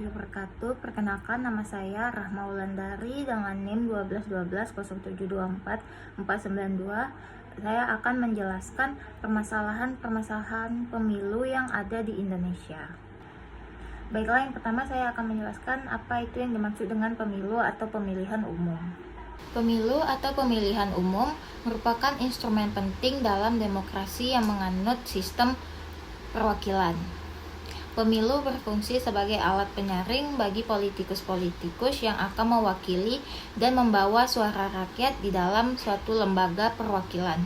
wabarakatuh. Perkenalkan, nama saya Rahma Wulandari dengan NIM 12120244492. Saya akan menjelaskan permasalahan pemilu yang ada di Indonesia. Baiklah, yang pertama saya akan menjelaskan apa itu yang dimaksud dengan pemilu atau pemilihan umum. Pemilu atau pemilihan umum merupakan instrumen penting dalam demokrasi yang menganut sistem perwakilan. Pemilu berfungsi sebagai alat penyaring bagi politikus-politikus yang akan mewakili dan membawa suara rakyat di dalam suatu lembaga perwakilan.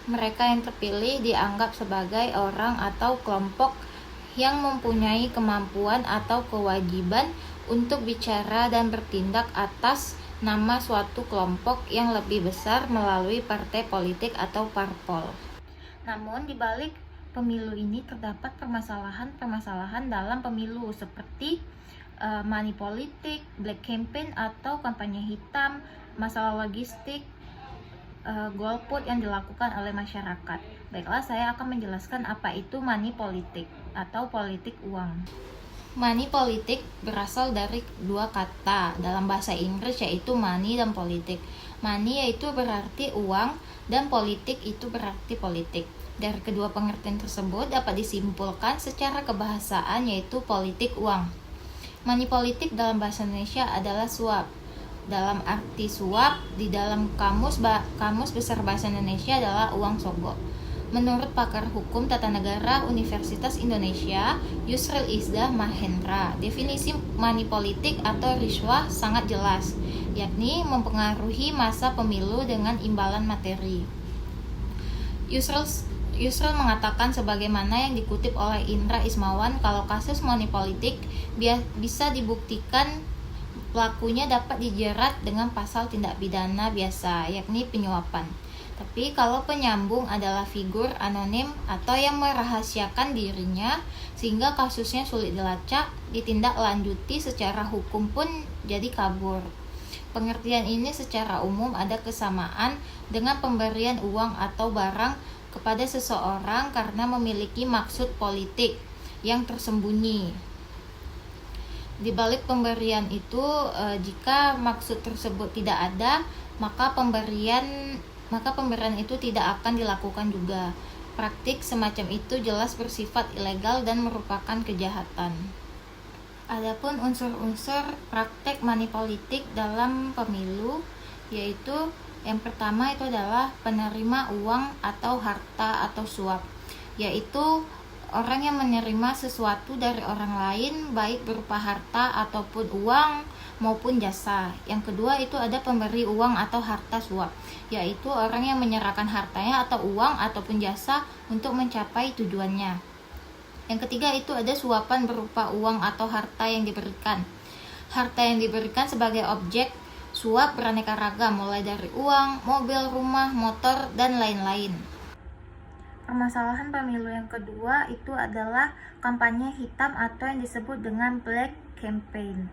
Mereka yang terpilih dianggap sebagai orang atau kelompok yang mempunyai kemampuan atau kewajiban untuk bicara dan bertindak atas nama suatu kelompok yang lebih besar melalui partai politik atau parpol. Namun di balik pemilu ini terdapat permasalahan dalam pemilu seperti money politik, black campaign atau kampanye hitam, masalah logistik, golput yang dilakukan oleh masyarakat. Baiklah, saya akan menjelaskan apa itu money politik atau politik uang. Money politik berasal dari dua kata dalam bahasa Inggris, yaitu money dan politik. Money yaitu berarti uang dan politik itu berarti politik. Dari kedua pengertian tersebut dapat disimpulkan secara kebahasaan, yaitu politik uang. Money politik dalam bahasa Indonesia adalah suap. Dalam arti suap di dalam kamus besar bahasa Indonesia adalah uang sogok. Menurut pakar hukum tata negara Universitas Indonesia, Yusril Izzah Mahendra, definisi money politik atau riswah sangat jelas, yakni mempengaruhi masa pemilu dengan imbalan materi. Yusril mengatakan sebagaimana yang dikutip oleh Indra Ismawan, kalau kasus money politik bisa dibuktikan pelakunya dapat dijerat dengan pasal tindak pidana biasa, yakni penyuapan. Tapi kalau penyambung adalah figur anonim atau yang merahasiakan dirinya sehingga kasusnya sulit dilacak, ditindaklanjuti secara hukum pun jadi kabur. Pengertian ini secara umum ada kesamaan dengan pemberian uang atau barang kepada seseorang karena memiliki maksud politik yang tersembunyi. Di balik pemberian itu, jika maksud tersebut tidak ada, maka pemberian itu tidak akan dilakukan juga. Praktik semacam itu jelas bersifat ilegal dan merupakan kejahatan. Adapun unsur-unsur praktek money politik dalam pemilu, yaitu yang pertama itu adalah penerima uang atau harta atau suap, yaitu orang yang menerima sesuatu dari orang lain baik berupa harta ataupun uang maupun jasa. Yang kedua itu ada pemberi uang atau harta suap, yaitu orang yang menyerahkan hartanya atau uang ataupun jasa untuk mencapai tujuannya. Yang ketiga itu ada suapan berupa uang atau harta yang diberikan. Harta yang diberikan sebagai objek suap beraneka ragam, mulai dari uang, mobil, rumah, motor, dan lain-lain. Permasalahan pemilu yang kedua itu adalah kampanye hitam atau yang disebut dengan black campaign.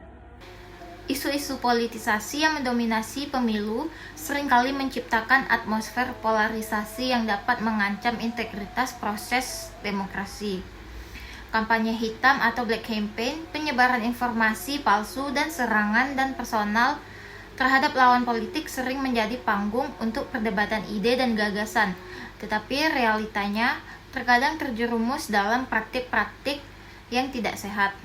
Isu-isu politisasi yang mendominasi pemilu seringkali menciptakan atmosfer polarisasi yang dapat mengancam integritas proses demokrasi. Kampanye hitam atau black campaign, penyebaran informasi palsu dan serangan dan personal terhadap lawan politik sering menjadi panggung untuk perdebatan ide dan gagasan, tetapi realitanya terkadang terjerumus dalam praktik-praktik yang tidak sehat.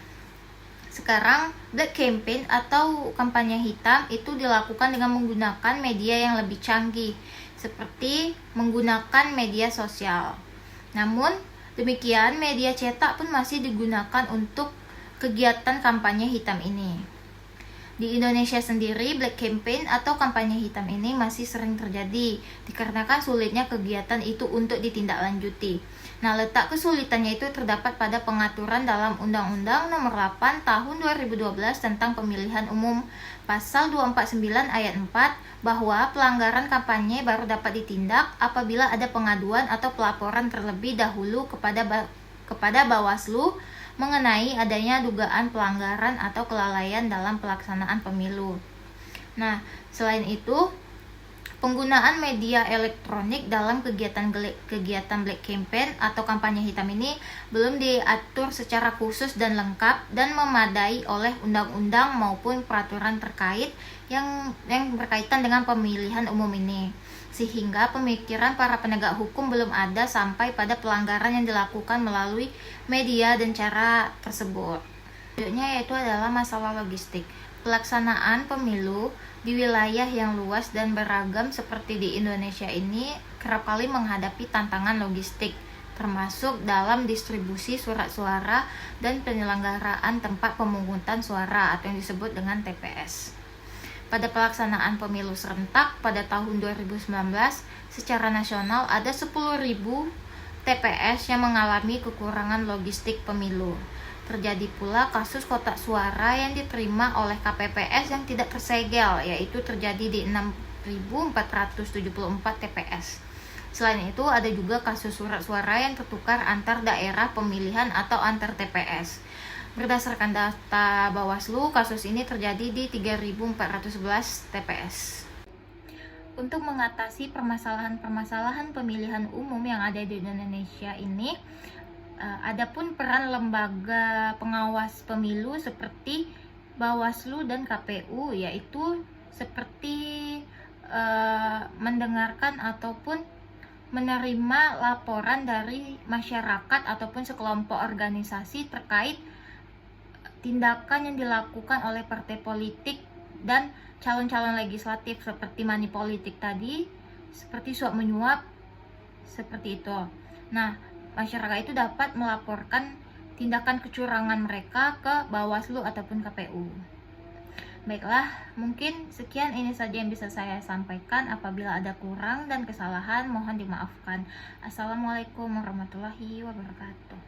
Sekarang, black campaign atau kampanye hitam itu dilakukan dengan menggunakan media yang lebih canggih, seperti menggunakan media sosial. Namun, demikian media cetak pun masih digunakan untuk kegiatan kampanye hitam ini. Di Indonesia sendiri, black campaign atau kampanye hitam ini masih sering terjadi dikarenakan sulitnya kegiatan itu untuk ditindaklanjuti. Nah, letak kesulitannya itu terdapat pada pengaturan dalam Undang-Undang Nomor 8 Tahun 2012 tentang Pemilihan Umum, Pasal 249 Ayat 4, bahwa pelanggaran kampanye baru dapat ditindak apabila ada pengaduan atau pelaporan terlebih dahulu kepada Bawaslu mengenai adanya dugaan pelanggaran atau kelalaian dalam pelaksanaan pemilu. Nah, selain itu, Penggunaan media elektronik dalam kegiatan Black Campaign atau kampanye hitam ini belum diatur secara khusus dan lengkap dan memadai oleh undang-undang maupun peraturan terkait yang berkaitan dengan pemilihan umum ini, sehingga pemikiran para penegak hukum belum ada sampai pada pelanggaran yang dilakukan melalui media dan cara tersebut. Selanjutnya yaitu adalah masalah logistik. Pelaksanaan pemilu di wilayah yang luas dan beragam seperti di Indonesia ini kerap kali menghadapi tantangan logistik, termasuk dalam distribusi surat suara dan penyelenggaraan tempat pemungutan suara atau yang disebut dengan TPS. Pada pelaksanaan pemilu serentak pada tahun 2019, secara nasional ada 10.000 TPS yang mengalami kekurangan logistik pemilu. Terjadi pula kasus kotak suara yang diterima oleh KPPS yang tidak tersegel, yaitu terjadi di 6.474 TPS. Selain itu, ada juga kasus surat suara yang tertukar antar daerah pemilihan atau antar TPS. Berdasarkan data Bawaslu, kasus ini terjadi di 3.411 TPS. Untuk mengatasi permasalahan-permasalahan pemilihan umum yang ada di Indonesia ini, adapun peran lembaga pengawas pemilu seperti Bawaslu dan KPU, yaitu seperti mendengarkan ataupun menerima laporan dari masyarakat ataupun sekelompok organisasi terkait tindakan yang dilakukan oleh partai politik dan calon-calon legislatif seperti money politik tadi, seperti suap menyuap, seperti itu. Nah, masyarakat itu dapat melaporkan tindakan kecurangan mereka ke Bawaslu ataupun KPU. Baiklah, mungkin sekian ini saja yang bisa saya sampaikan. Apabila ada kurang dan kesalahan, mohon dimaafkan. Assalamualaikum warahmatullahi wabarakatuh.